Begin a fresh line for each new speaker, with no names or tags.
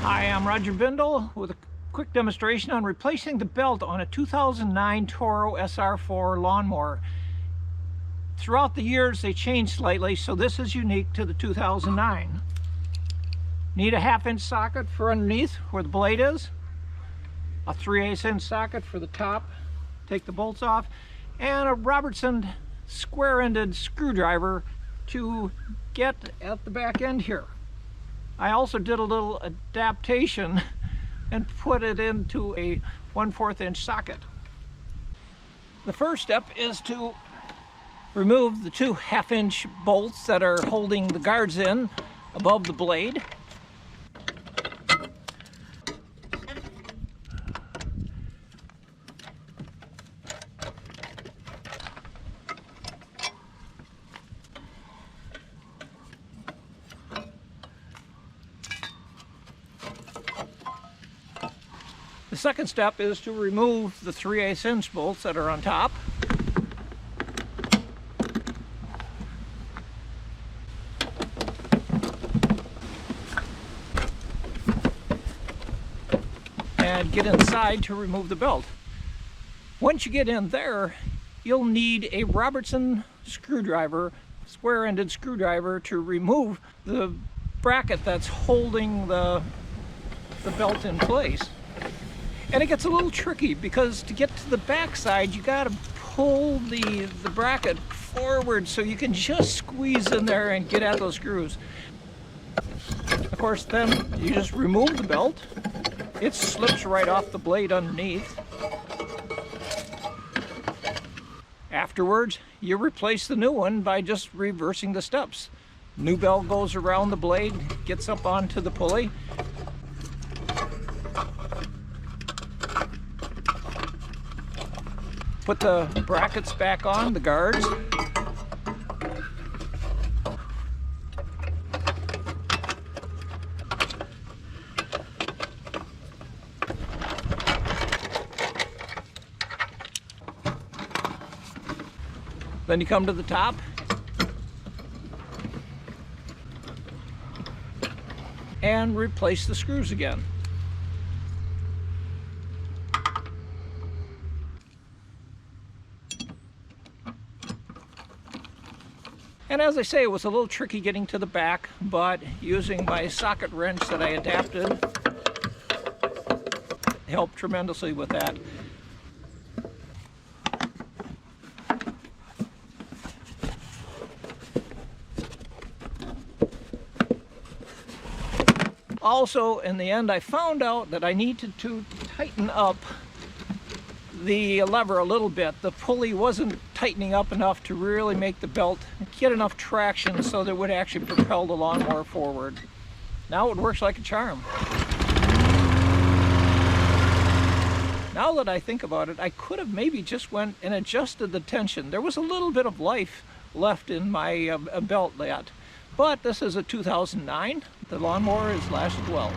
Hi, I'm Roger Bindle with a quick demonstration on replacing the belt on a 2009 Toro SR4 lawnmower. Throughout the years they changed slightly, so this is unique to the 2009. Need a 1/2 inch socket for underneath where the blade is, a 3/8 inch socket for the top, take the bolts off, and a Robertson square-ended screwdriver to get at the back end here. I also did a little adaptation and put it into a 1/4 inch socket. The first step is to remove the two 1/2 inch bolts that are holding the guards in above the blade. The second step is to remove the 3/8 inch bolts that are on top. And get inside to remove the belt. Once you get in there, you'll need a Robertson screwdriver, square-ended screwdriver, to remove the bracket that's holding the belt in place. And it gets a little tricky because to get to the back side, you got to pull the bracket forward so you can just squeeze in there and get at those screws. Of course, then you just remove the belt. It slips right off the blade underneath. Afterwards, you replace the new one by just reversing the steps. New belt goes around the blade, gets up onto the pulley. Put the brackets back on, the guards. Then you come to the top. And replace the screws again. And as I say, it was a little tricky getting to the back, but using my socket wrench that I adapted helped tremendously with that. Also, in the end, I found out that I needed to tighten up the lever a little bit. The pulley wasn't tightening up enough to really make the belt get enough traction so that it would actually propel the lawnmower forward. Now it works like a charm. Now that I think about it, I could have maybe just went and adjusted the tension. There was a little bit of life left in my belt yet. But this is a 2009. The lawnmower has lasted well.